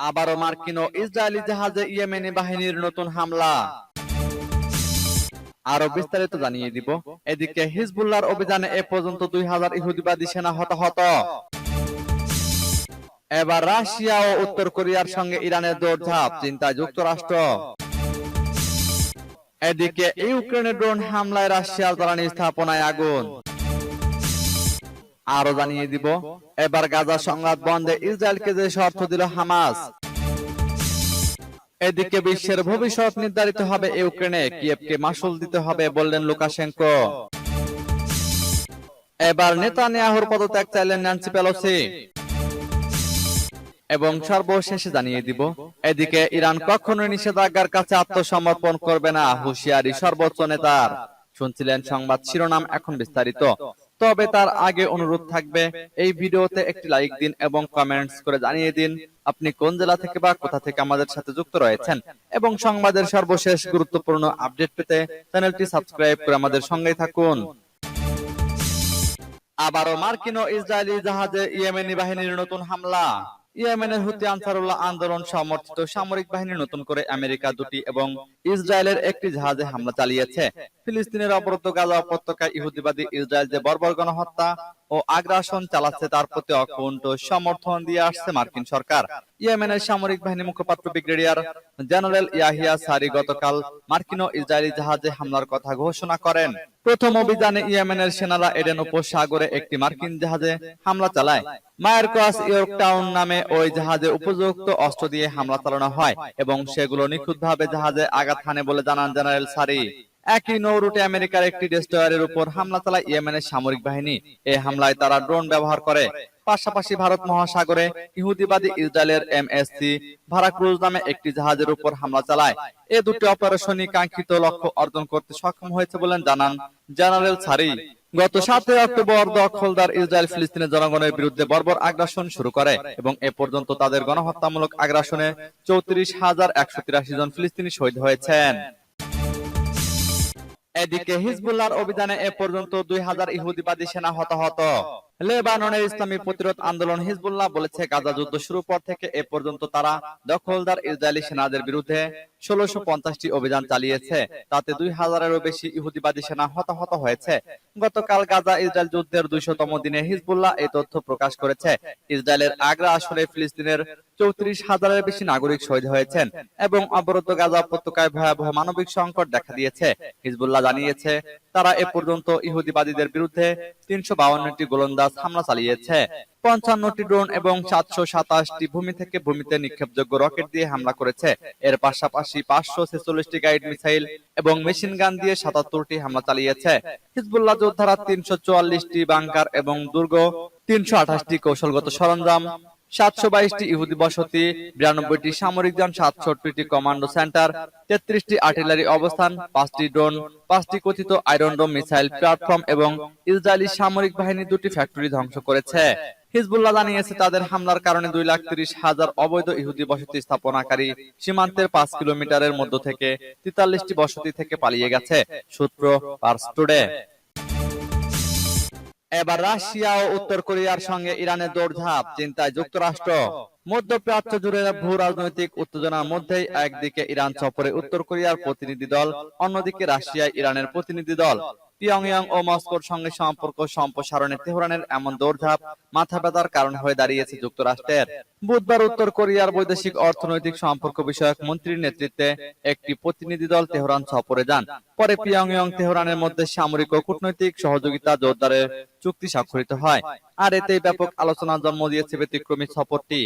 আবারও মার্কিন ও ইসরায়েলি জাহাজে ইয়েমেনি বাহিনীর নতুন হামলা। আরো বিস্তারিত জানিয়ে দিব। এদিকে হিজবুল্লাহর অভিযানে এ পর্যন্ত 2000 ইহুদিবাদী সেনা হতাহত। এবার রাশিয়া ও উত্তর কোরিয়ার সঙ্গে ইরানের দৌড়ঝাঁপ, চিন্তায় যুক্তরাষ্ট্র। এদিকে ইউক্রেনের ড্রোন হামলায় রাশিয়ার জ্বালানি স্থাপনায় আগুন। আরো জানিয়ে দিব, এবার গাজা সংঘাত বন্ধে ইসরায়েলকে যে শর্ত দিল হামাস। এদিকে বিশ্বের ভবিষ্যৎ নির্ধারিত হবে ইউক্রেনে, কিয়েভকে মাশুল দিতে হবে বললেন লুকাশেঙ্কো। এবার নেতানিয়াহুর পদত্যাগ চাইলেন ন্যান্সি পেলোসি। এবং সর্বশেষে জানিয়ে দিব, এদিকে ইরান কখনোই নিষেধাজ্ঞার কাছে আত্মসমর্পণ করবে না, হুঁশিয়ারি সর্বোচ্চ নেতার। শুনছিলেন সংবাদ শিরোনাম, এখন বিস্তারিত। তবে তার আগে অনুরোধ থাকবে, এই ভিডিওতে একটি লাইক দিন এবং কমেন্টস করে জানিয়ে দিন আপনি কোন জেলা থেকে বা কোথা থেকে আমাদের সাথে যুক্ত রয়েছেন, এবং সংবাদের সর্বশেষ গুরুত্বপূর্ণ আপডেট পেতে চ্যানেলটি সাবস্ক্রাইব করে আমাদের সঙ্গেই থাকুন। আবারও মার্কিন ও ইসরায়েলি জাহাজে ইয়েমেনি বাহিনীর নতুন হামলা। ইয়েমেনের হুতি আনসারুল্লাহ আন্দোলন সমর্থিত সামরিক বাহিনী নতুন করে আমেরিকা দুটি এবং ইসরায়েলের একটি জাহাজে হামলা চালিয়েছে। ফিলিস্তিনের অবরুদ্ধ গাজা উপত্যকায় ইহুদিবাদী ইসরায়েল যে বর্বর গণহত্যা ও আগ্রাসন চালাচ্ছে তার প্রতি অকুণ্ঠ সমর্থন দিয়ে আসছে মার্কিন সরকার। ইয়েমেনের সামরিক বাহিনী মুখপাত্র ব্রিগেডিয়ার জেনারেল ইয়াহিয়া সারি গতকাল মার্কিন ও ইসরায়েলি জাহাজে হামলার কথা ঘোষণা করেন। প্রথম অভিযানে ইয়েমেনের সেনারা এডেন উপসাগরে একটি মার্কিন জাহাজে হামলা চালায়। মায়ারক্রস ইয়র্কটাউন নামে ওই জাহাজে উপযুক্ত অস্ত্র দিয়ে হামলা চালানো হয় এবং সেগুলো নিখুঁতভাবে জাহাজে আঘাত হানে বলে জানান জেনারেল সারি। একই নৌরুটে আমেরিকার একটি ডেস্ট্রয়ারের উপর হামলা চালায় ইয়েমেনের সামরিক বাহিনী। এই হামলায় তারা ড্রোন ব্যবহার করে। পাশাপাশি ভারত মহাসাগরে ইহুদিবাদী ইসরায়েলের এমএসসি ভারাক্রুজ নামে একটি জাহাজের উপর হামলা চালায়। এই দুটি অপারেশনই কাঙ্ক্ষিত লক্ষ্য অর্জন করতে সক্ষম হয়েছে বলে জানান জেনারেল সারি। গত 7 অক্টোবর দখলদার ইসরায়েল ফিলিস্তিনের জনগণের বিরুদ্ধে বর্বর আগ্রাসন শুরু করে এবং এ পর্যন্ত তাদের গণহত্যামূলক আগ্রাসনে 34,183 জন ফিলিস্তিনি শহীদ হয়েছেন। এদিকে হিজবুল্লাহর অভিযানে এ পর্যন্ত 2000 ইহুদিবাদী সেনা হতাহত। লেবাননের ইসলামী প্রতিরোধ আন্দোলন হিজবুল্লাহ বলেছে, গাজা যুদ্ধ শুরু পর থেকে এ পর্যন্ত তারা দখলদার ইসরায়েলি সেনাদের বিরুদ্ধে 1650টি অভিযান চালিয়েছে। তাতে 2000-এরও বেশি ইহুদিবাদী সেনা হতাহত হয়েছে। গতকাল গাজা ইসরায়েল যুদ্ধের 200তম দিনে হিজবুল্লাহ এই তথ্য প্রকাশ করেছে। ইসরায়েলের আগ্রা আসরে ফিলিস্তিনের 34,000-এর বেশি নাগরিক শহীদ হয়েছেন এবং অবরুদ্ধ গাজা উপত্যকায় ভয়াবহ মানবিক সংকট দেখা দিয়েছে। হিজবুল্লাহ জানিয়েছে, তারা এ পর্যন্ত ইহুদিবাদীদের বিরুদ্ধে 352টি গোলন্দাজ হামলা চালিয়েছে, 55টি ড্রোন এবং 727টি ভূমি থেকে ভূমিতে নিক্ষেপযোগ্য রকেট দিয়ে হামলা করেছে। এর পাশাপাশি 546টি গাইড মিসাইল এবং মেশিন গান দিয়ে 77টি হামলা চালিয়েছে। হিজবুল্লাহ যোদ্ধারা 344টি বাংকার এবং দুর্গ, 328টি কৌশলগত সরঞ্জাম, 722টি ইহুদি বসতি, 92টি সামরিক যান, 67টি কমান্ডো সেন্টার, 33টি আর্টিলারি অবস্থান, 5টি ড্রোন, 5টি কথিত আয়রন ডোম মিসাইল প্ল্যাটফর্ম এবং ইসরায়েলি সামরিক বাহিনী 2টি ফ্যাক্টরি ধ্বংস করেছে। হিজবুল্লাহ জানিয়েছে, তাদের হামলার কারণে 2,30,000 অবৈধ ইহুদি বসতি স্থাপনাকারী সীমান্তের 5 কিলোমিটারের মধ্য থেকে 43টি বসতি থেকে পালিয়ে গেছে। সূত্র পার্স টুডে। এবার রাশিয়া ও উত্তর কোরিয়ার সঙ্গে ইরানের দৌড়ঝাঁপ, চিন্তায় যুক্তরাষ্ট্র। মধ্যপ্রাচ্য জুড়ে ভূ রাজনৈতিক উত্তেজনার মধ্যেই একদিকে ইরান সফরে উত্তর কোরিয়ার প্রতিনিধি দল, অন্যদিকে রাশিয়ায় ইরানের প্রতিনিধি দল। পিয়ংইয়ং ও মস্কোর সঙ্গে সম্পর্ক সম্প্রসারণে তেহরানের এমন দৌড়ঝাঁপ মাথা ব্যথার কারণ হয়ে দাঁড়িয়েছে যুক্তরাষ্ট্রের। বুধবার উত্তর কোরিয়ার বৈদেশিক অর্থনৈতিক সম্পর্ক বিষয়ক মন্ত্রীর নেতৃত্বে একটি প্রতিনিধি দল তেহরান সফরে যান। পরে পিয়ংইয়ং তেহরানের মধ্যে সামরিক ও কূটনৈতিক সহযোগিতা জোরদারের চুক্তি স্বাক্ষরিত হয়। আর এতেই ব্যাপক আলোচনার জন্ম দিয়েছে ব্যতিক্রমী সফরটি।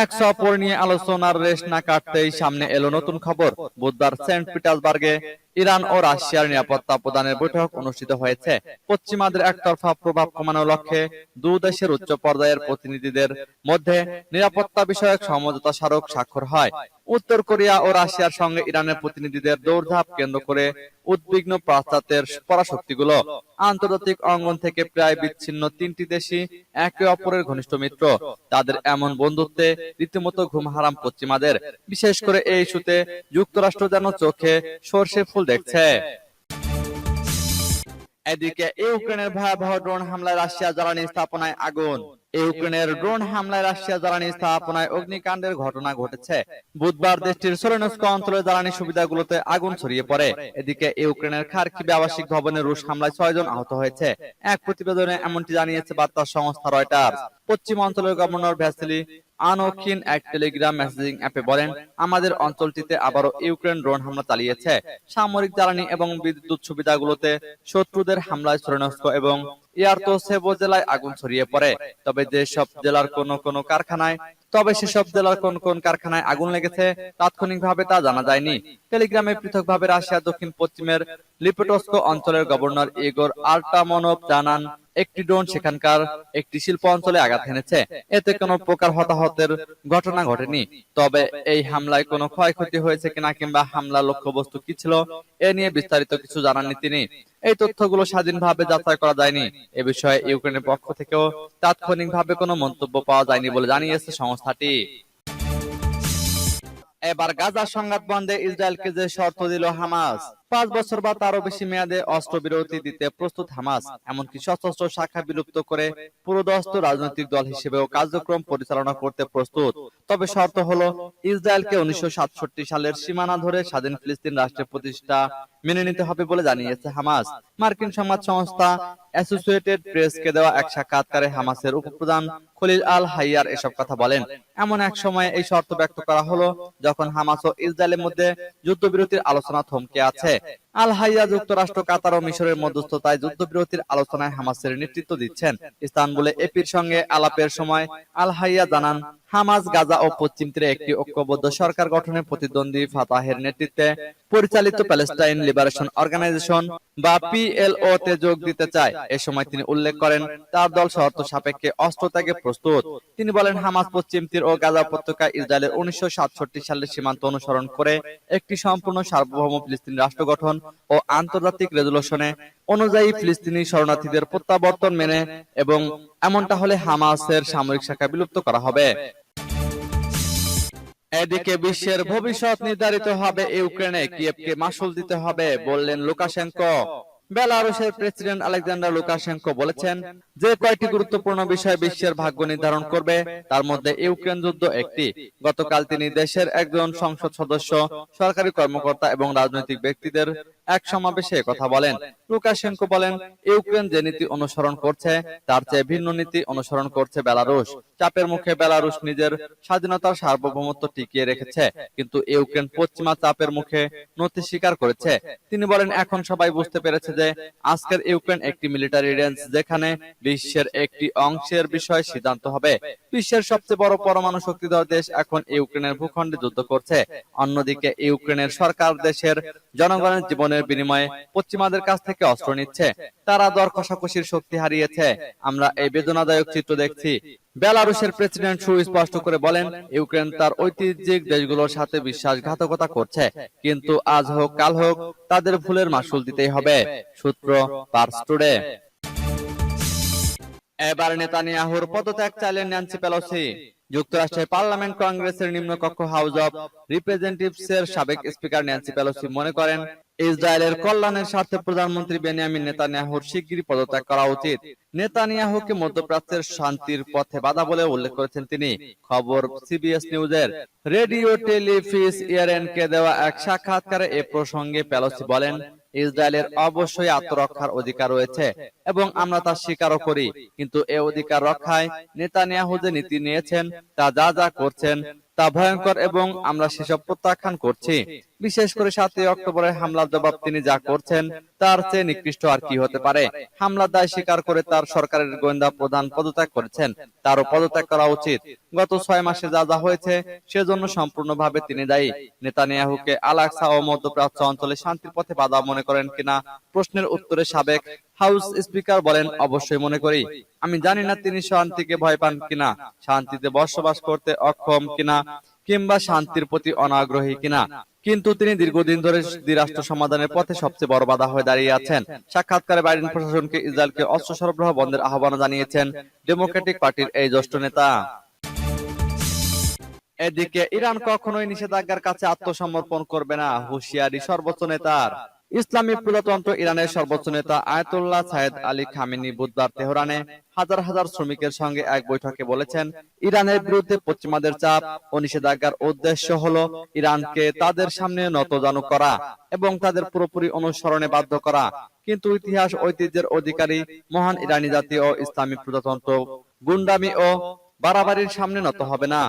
এক সফর নিয়ে আলোচনার রেশ না কাটতেই সামনে এলো নতুন খবর। বুধবার সেন্ট পিটার্সবার্গে ইরান ও রাশিয়ার নিরাপত্তা প্রদানের বৈঠক অনুষ্ঠিত হয়েছে। পশ্চিমাদের একতরফা প্রভাব কমানোর লক্ষ্যে দুই দেশের উচ্চ পর্যায়ের প্রতিনিধিদের মধ্যে নিরাপত্তা বিষয়ক সমঝোতা স্মারক স্বাক্ষর হয়। উত্তর কোরিয়া ও রাশিয়ার সঙ্গে ইরানের প্রতিনিধিদের দৌড়ঝাঁপ কেন্দ্র করে উদ্বিগ্ন পাশ্চাত্যের পরাশক্তিগুলো। আন্তর্জাতিক অঙ্গন থেকে প্রায় বিচ্ছিন্ন 3টি দেশই একে অপরের ঘনিষ্ঠ মিত্র। তাদের এমন বন্ধুত্বে রীতিমতো ঘুম হারাম পশ্চিমাদের। বিশেষ করে এই ইস্যুতে যুক্তরাষ্ট্র যেন চোখে সর্ষে ফুল দেখছে। এদিকে ইউক্রেনের ভয়াবহ ড্রোন হামলায় রাশিয়া জ্বালানি স্থাপনায় আগুন। ইউক্রেনের ড্রোন হামলায় রাশিয়া জ্বালানি স্থাপনায় অগ্নিকাণ্ডের ঘটনা ঘটেছে। বুধবার দেশটির সোলেনস্ক অঞ্চলের জ্বালানি সুবিধাগুলোতে আগুন ছড়িয়ে পড়ে। এদিকে ইউক্রেনের খার্কিভে আবাসিক ভবনে রুশ হামলায় 6 জন আহত হয়েছে। এক প্রতিবেদনে এমনটি জানিয়েছে বার্তা সংস্থা রয়টার্স। পশ্চিম অঞ্চলের গভর্নর ভ্যাসিলি আনোখিন এক টেলিগ্রাম মেসেজিং অ্যাপে বলেন, আমাদের অঞ্চলটিতে আবারও ইউক্রেন ড্রোন হামলা চালিয়েছে। সামরিক জ্বালানি এবং বিদ্যুৎ সুবিধাগুলোতে শত্রুদের হামলায় সোলেনস্ক এবং ইয়ারতোসেভো জেলায় আগুন ছড়িয়ে পড়ে। তবে সেসব জেলার কোন কোন কারখানায় আগুন লেগেছে তাৎক্ষণিকভাবে তা জানা যায়নি। টেলিগ্রামে পৃথকভাবে রাশিয়ার দক্ষিণ পশ্চিমের লিপেটস্ক অঞ্চলের গভর্নর ইগোর আর্টামনভ জানান, একটি ড্রোন সেখানকার একটি শিল্প অঞ্চলে আঘাত হেনেছে। এতে কোনো প্রকার হতাহতের ঘটনা ঘটেনি। তবে এই হামলায় কোনো ক্ষয়ক্ষতি হয়েছে কিনা কিংবা হামলার লক্ষ্যবস্তু কি ছিল এ নিয়ে বিস্তারিত কিছু জানাননি তিনি। এই তথ্যগুলো স্বাধীনভাবে যাচাই করা যায়নি। এ বিষয়ে ইউক্রেনের পক্ষ থেকেও তাৎক্ষণিকভাবে কোনো মন্তব্য পাওয়া যায়নি বলে জানিয়েছে সংস্থাটি। এবার গাজা সংঘাত বন্ধে ইসরায়েলকে যে শর্ত দিল হামাস। 5 বছর বা তারও বেশি মেয়াদে অস্ত্রবিরতি দিতে প্রস্তুত হামাস। এমনকি সশস্ত্র শাখা বিলুপ্ত করে পুরোদস্ত রাজনৈতিক দল হিসেবেও কার্যক্রম পরিচালনা করতে প্রস্তুত। তবে শর্ত হলো, ইসরায়েলকে 1967 সালের সীমানা ধরে স্বাধীন ফিলিস্তিন রাষ্ট্রের প্রতিষ্ঠা মেনে নিতে হবে বলে জানিয়েছে হামাস। মার্কিন সংবাদ সংস্থা অ্যাসোসিয়েটেড প্রেসকে দেওয়া এক সাক্ষাৎকারে হামাসের উপপ্রধান খলিল আল হাইয়ার এসব কথা বলেন। এমন এক সময়ে এই শর্ত ব্যক্ত করা হলো যখন হামাস ও ইসরায়েলের মধ্যে যুদ্ধবিরতির আলোচনা থমকে আছে। আল হাইয়া যুক্তরাষ্ট্র, কাতার ও মিশরের মধ্যস্থতায় যুদ্ধবিরতির আলোচনায় হামাসের নেতৃত্ব দিচ্ছেন। ইস্তানবুলে এপির সঙ্গে আলাপের সময় আল হাইয়া জানান, হামাস গাজা ও পশ্চিম তীরে একটি ঐক্যবদ্ধ সরকার গঠনের প্রতিদ্বন্দ্বী ফাতাহের নেতৃত্বে পরিচালিত প্যালেস্টাইন লিবারেশন অর্গানাইজেশন বা পিএলও তে যোগ দিতে চায়। এ সময় তিনি উল্লেখ করেন, তার দল শর্ত সাপেক্ষে অস্ত্র ত্যাগে প্রস্তুত। তিনি বলেন, হামাস পশ্চিম তীর ও গাজা উপত্যকায় ইসরায়েলের 1967 সালের সীমান্ত অনুসরণ করে একটি সম্পূর্ণ সার্বভৌম ফিলিস্তিনি রাষ্ট্র গঠন ও আন্তর্জাতিক রেজুলেশনে অনুযায়ী ফিলিস্তিনি শরণার্থীদের প্রত্যাবর্তন মেনে, এবং এমনটা হলে হামাসের সামরিক শাখা বিলুপ্ত করা হবে। এদিকে বিশ্বের ভবিষ্যৎ নির্ধারিত হবে ইউক্রেনে, কিয়েভকে মাশুল দিতে হবে বললেন লুকাশেঙ্কো। বেলারুশের প্রেসিডেন্ট আলেকজান্ডার লুকাশেঙ্কো বলেছেন, যে কয়টি গুরুত্বপূর্ণ বিষয় বিশ্বের ভাগ্য নির্ধারণ করবে তার মধ্যে ইউক্রেন যুদ্ধ একটি। গতকাল তিনি দেশের একজন সংসদ সদস্য, সরকারি কর্মকর্তা এবং রাজনৈতিক ব্যক্তিদের এক সমাবেশে কথা বলেন। লুকাশেঙ্কো বলেন, ইউক্রেন যে নীতি অনুসরণ করছে তার চেয়ে ভিন্ন নীতি অনুসরণ করছে বেলারুশ। চাপের মুখে বেলারুশ নিজের স্বাধীনতার সার্বভৌমত্ব টিকিয়ে রেখেছে, কিন্তু ইউক্রেন পশ্চিমা চাপের মুখে নতি স্বীকার করেছে। তিনি বলেন, এখন সবাই বুঝতে পেরেছে যে আজকের ইউক্রেন একটি মিলিটারি রেঞ্জ, যেখানে বিশ্বের একটি অংশের বিষয়ে সিদ্ধান্ত হবে। বিশ্বের সবচেয়ে বড় পরমাণু শক্তিধর দেশ এখন ইউক্রেনের ভূখণ্ডে যুদ্ধ করছে। অন্যদিকে ইউক্রেনের সরকার দেশের জনগণের জীবনের বিনিময়ে পশ্চিমাদের কাছ থেকে অস্ত্র নিচ্ছে। তারা দর কষাকষির শক্তি হারিয়েছে। আমরা এই বেদনাদায়ক চিত্র দেখছি। বেলারুশের প্রেসিডেন্ট সুস্পষ্ট করে বলেন, ইউক্রেন তার ঐতিহ্যিক দেশগুলোর সাথে বিশ্বাসঘাতকতা করছে, কিন্তু আজ হোক কাল হোক তাদের ভুলের মাসুল দিতেই হবে। সূত্র পার্স টুডে। এবার নেতানিয়াহুর পদত্যাগ চাইলেন ন্যান্সি পেলোসি। যুক্তরাষ্ট্রের পার্লামেন্ট কংগ্রেসের নিম্নকক্ষ হাউস অব রিপ্রেজেন্টেটিভস এর সাবেক স্পিকার ন্যান্সি পেলোসি মনে করেন, ইসরায়েলের কল্যাণের স্বার্থে প্রধানমন্ত্রী বেনিয়ামিন নেতানিয়াহুর শিগগিরই পদত্যাগ করা উচিত। নেতানিয়াহুকে মধ্যপ্রাচ্যের শান্তির পথে বাধা বলে উল্লেখ করেছেন তিনি। খবর সিবিএস নিউজের। রেডিও টেলিফিস ইআরএনকে দেওয়া এক সাক্ষাৎকারে এ প্রসঙ্গে পেলোসি বলেন, ইসরায়েলের অবশ্যই আত্মরক্ষার অধিকার রয়েছে এবং আমরা তা স্বীকারও করি, কিন্তু এ অধিকার রক্ষায় নেতানিয়াহু যে নীতি নিয়েছেন তা যা যা করছেন তা ভয়ঙ্কর এবং আমরা সেসব প্রত্যাখ্যান করছি। বিশেষ করে 7ই অক্টোবরের হামলার জবাব তিনি যা করছেন তার চেয়ে নিকৃষ্ট আর কি হতে পারে। হামলার দায় স্বীকার করে তার সরকারের গোয়েন্দা প্রধান পদত্যাগ করেছেন, তারও পদত্যাগ করা উচিত। গত 6 মাসে যা যা হয়েছে সেজন্য সম্পূর্ণভাবে তিনি দায়ী। নেতানিয়াহুকে আল-আকসা ও মধ্যপ্রাচ্য অঞ্চলে শান্তির পথে বাধা মনে করেন কিনা প্রশ্নের উত্তরে সাবেক হাউস স্পিকার বলেন, অবশ্যই মনে করি। আমি জানি না তিনি শান্তিকে ভয় পান কিনা, শান্তিতে বসবাস করতে অক্ষম কিনা, কিংবা শান্তির প্রতি অনাগ্রহী কিনা, কিন্তু তিনি দীর্ঘদিন ধরে দ্বিরাষ্ট্র সমাধানের পথে সবচেয়ে বড় বাধা হয়ে দাঁড়িয়ে আছেন। সাক্ষাৎকারে বাইডেন প্রশাসনকে ইসরায়েলকে অস্ত্র সরবরাহ বন্ধের আহ্বান জানিয়েছেন ডেমোক্রেটিক পার্টির এই জ্যেষ্ঠ নেতা। এদিকে ইরান কখনোই নিষেধাজ্ঞার কাছে আত্মসমর্পণ করবে না, হুঁশিয়ারি সর্বোচ্চ নেতার। ইসলামী প্রজাতন্ত্র ইরানের সর্বোচ্চ নেতা আয়াতুল্লাহ সাইয়েদ আলী খামেনি বুধবার তেহরানে হাজার হাজার শ্রমিকের সঙ্গে এক বৈঠকে বলেছেন, ইরানের বিরুদ্ধে পশ্চিমাদের চাপ ও নিষেধাজ্ঞার উদ্দেশ্য হলো ইরানকে তাদের সামনে নতজানু করা এবং তাদের পুরোপুরি অনুসরণে বাধ্য করা। কিন্তু ইতিহাস ঐতিহ্যের অধিকারী মহান ইরানি জাতি ও ইসলামী প্রজাতন্ত্র গুন্ডামি ও বাড়াবাড়ির সামনে নত হবে না।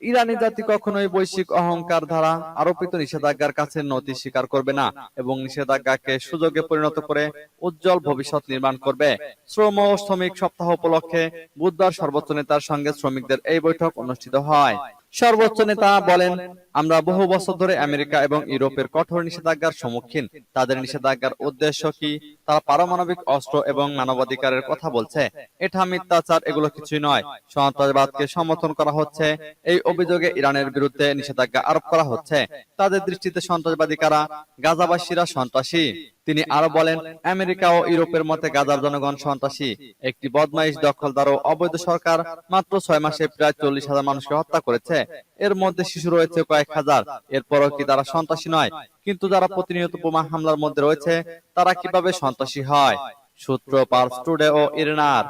ইরানি জাতি কখনোই বৈশ্বিক অহংকার দ্বারা আরোপিত নিষেধাজ্ঞার কাছে নতি স্বীকার করবে না এবং নিষেধাজ্ঞাকে সুযোগে পরিণত করে উজ্জ্বল ভবিষ্যৎ নির্মাণ করবে। শ্রম ও শ্রমিক সপ্তাহ উপলক্ষে বুধবার সর্বোচ্চ নেতার সঙ্গে শ্রমিকদের এই বৈঠক অনুষ্ঠিত হয়। সর্বোচ্চ নেতা বলেন, আমরা বহু বছর ধরে আমেরিকা এবং ইউরোপের কঠোর নিষেধাজ্ঞার সম্মুখীন। তাদের নিষেধাজ্ঞার উদ্দেশ্য কি? তারা পারমাণবিক অস্ত্র এবং মানবাধিকারের কথা বলছে। এটা মিথ্যাচার, এগুলো কিছুই নয়। সন্ত্রাসবাদকে সমর্থন করা হচ্ছে। এই অভিযোগে ইরানের বিরুদ্ধে নিষেধাজ্ঞা আরোপ করা হচ্ছে। তাদের দৃষ্টিতে সন্ত্রাসবাদী কারা? গাজাবাসীরা সন্ত্রাসী। তিনি আরো বলেন, আমেরিকা ও ইউরোপের মতে গাজার জনগণ সন্ত্রাসী। একটি বদমাইশ, দখলদার ও অবৈধ সরকার মাত্র ৬ মাসে প্রায় ৪০,০০০ মানুষকে হত্যা করেছে। এর মধ্যে শিশু রয়েছে কয়েক হাজার। এরপরও কি তারা সন্ত্রাসী নয়? কিন্তু যারা প্রতিনিয়ত বোমা হামলার মধ্যে রয়েছে, তারা কিভাবে সন্ত্রাসী হয়? সূত্র পার্স টুডে ও ইরনার।